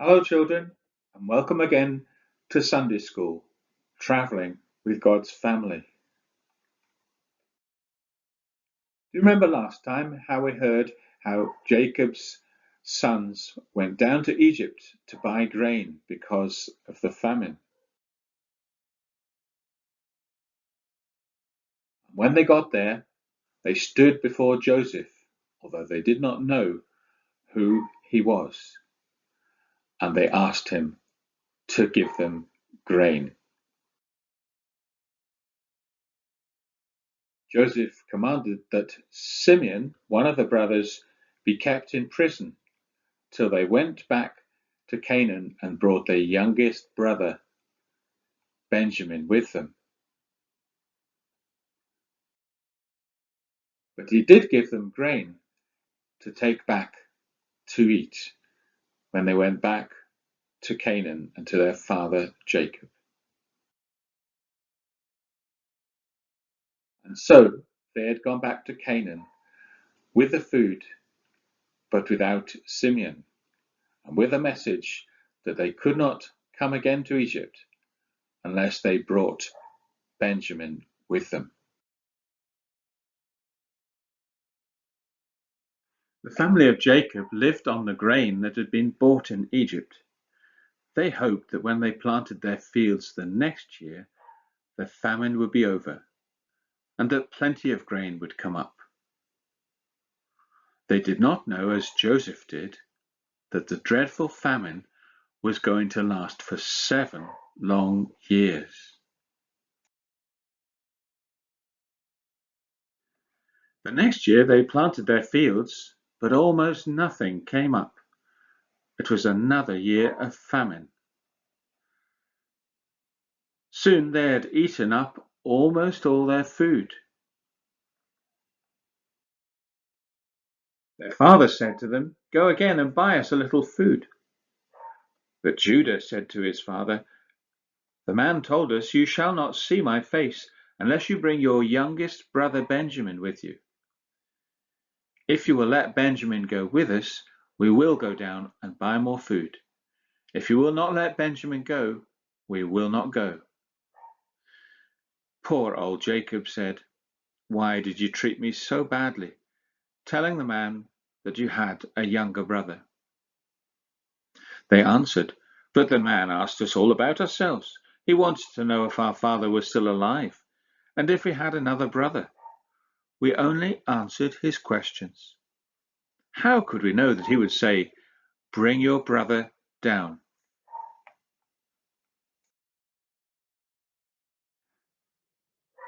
Hello, children, and welcome again to Sunday School, traveling with God's family. Do you remember last time how we heard how Jacob's sons went down to Egypt to buy grain because of the famine? When they got there, they stood before Joseph, although they did not know who he was, and they asked him to give them grain. Joseph commanded that Simeon, one of the brothers, be kept in prison till they went back to Canaan and brought their youngest brother, Benjamin, with them. But he did give them grain to take back to eat when they went back to Canaan and to their father Jacob. And so they had gone back to Canaan with the food, but without Simeon, and with a message that they could not come again to Egypt unless they brought Benjamin with them. The family of Jacob lived on the grain that had been bought in Egypt. They hoped that when they planted their fields the next year, the famine would be over and that plenty of grain would come up. They did not know, as Joseph did, that the dreadful famine was going to last for 7 long years. The next year they planted their fields, but almost nothing came up. It was another year of famine. Soon they had eaten up almost all their food. Their father said to them, "Go again and buy us a little food." But Judah said to his father, "The man told us, 'You shall not see my face unless you bring your youngest brother Benjamin with you.' If you will let Benjamin go with us, we will go down and buy more food. If you will not let Benjamin go, we will not go." Poor old Jacob said, "Why did you treat me so badly, telling the man that you had a younger brother?" They answered, "But the man asked us all about ourselves. He wanted to know if our father was still alive and if we had another brother. We only answered his questions. How could we know that he would say, 'Bring your brother down'?"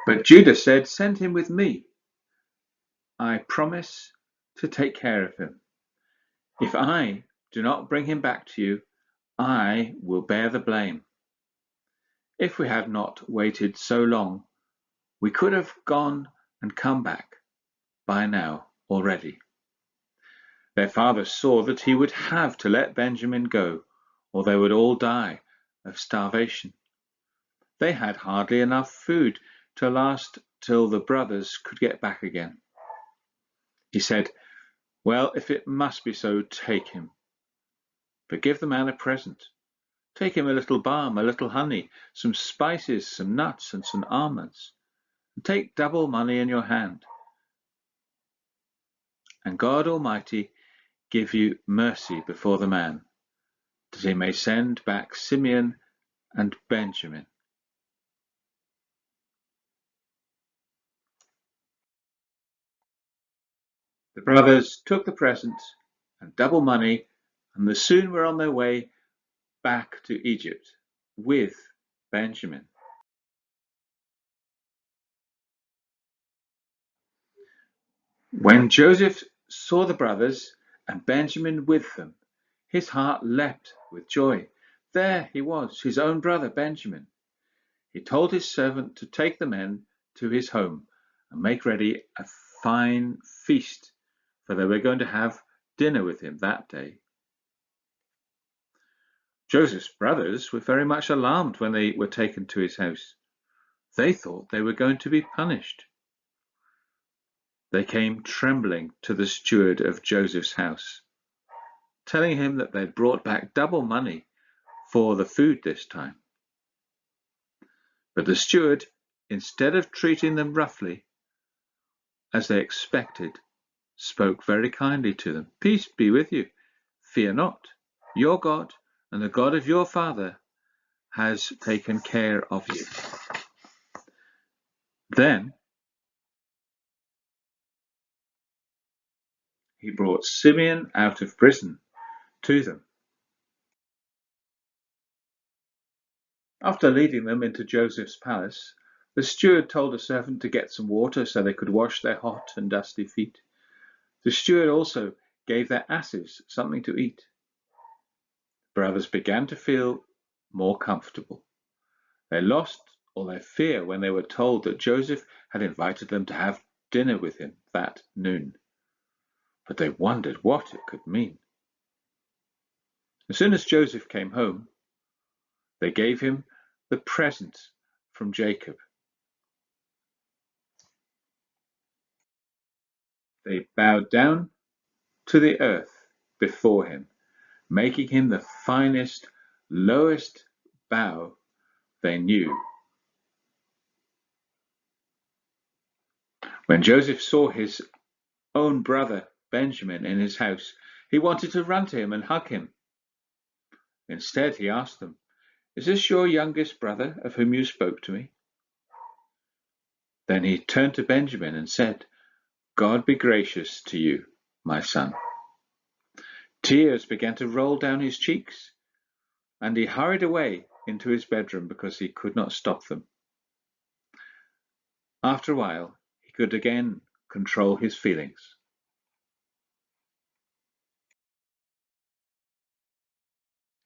But Judah said, "Send him with me. I promise to take care of him. If I do not bring him back to you, I will bear the blame. If we had not waited so long, we could have gone and come back by now already." Their father saw that he would have to let Benjamin go, or they would all die of starvation. They had hardly enough food to last till the brothers could get back again. He said, "Well, if it must be so, take him. But give the man a present. Take him a little balm, a little honey, some spices, some nuts, and some almonds. And take double money in your hand. And God Almighty give you mercy before the man, that he may send back Simeon and Benjamin." The brothers took the present and double money, and they soon were on their way back to Egypt with Benjamin. When Joseph saw the brothers and Benjamin with them, his heart leapt with joy. There he was, his own brother Benjamin. He told his servant to take the men to his home and make ready a fine feast, for they were going to have dinner with him that day. Joseph's brothers were very much alarmed when they were taken to his house. They thought they were going to be punished. They came trembling to the steward of Joseph's house. telling him that they'd brought back double money for the food this time. But the steward, instead of treating them roughly, as they expected, spoke very kindly to them. "Peace be with you. Fear not. Your God and the God of your father has taken care of you." Then he brought Simeon out of prison to them. After leading them into Joseph's palace, the steward told a servant to get some water so they could wash their hot and dusty feet. The steward also gave their asses something to eat. The brothers began to feel more comfortable. They lost all their fear when they were told that Joseph had invited them to have dinner with him that noon. But they wondered what it could mean. As soon as Joseph came home, they gave him the present from Jacob. They bowed down to the earth before him, making him the finest, lowest bow they knew. When Joseph saw his own brother Benjamin in his house, he wanted to run to him and hug him. Instead, he asked them, "Is this your youngest brother of whom you spoke to me?" Then he turned to Benjamin and said, "God be gracious to you, my son." Tears began to roll down his cheeks, and he hurried away into his bedroom because he could not stop them. After a while, he could again control his feelings.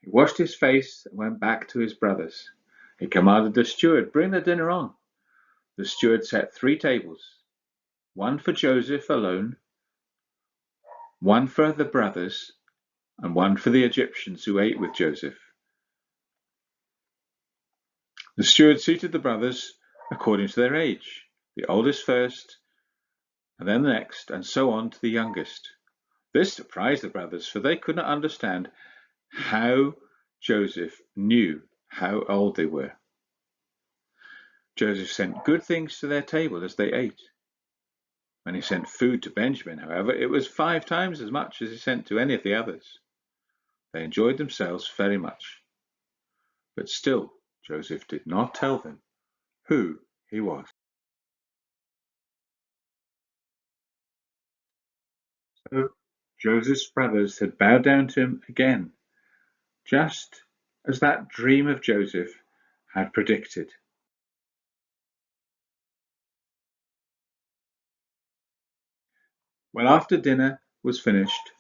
He washed his face and went back to his brothers. He commanded the steward, "Bring the dinner on." The steward set 3 tables, one for Joseph alone, one for the brothers, and one for the Egyptians who ate with Joseph. The steward seated the brothers according to their age, the oldest first, and then the next, and so on to the youngest. This surprised the brothers, for they could not understand how Joseph knew how old they were. Joseph sent good things to their table as they ate. When he sent food to Benjamin, however, it was 5 times as much as he sent to any of the others. They enjoyed themselves very much. But still, Joseph did not tell them who he was. So Joseph's brothers had bowed down to him again, just as that dream of Joseph had predicted. When after dinner was finished,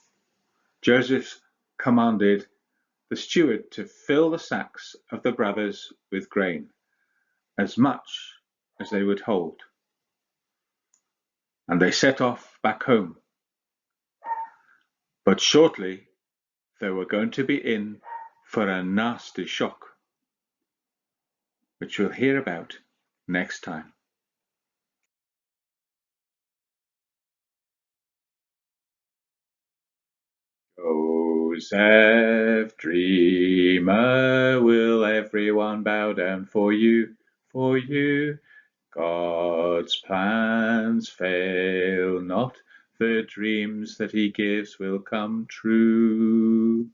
Joseph commanded the steward to fill the sacks of the brothers with grain, as much as they would hold. And they set off back home. But shortly they were going to be in for a nasty shock, which we'll hear about next time. Joseph, dreamer, will everyone bow down for you, for you? God's plans fail not, the dreams that he gives will come true.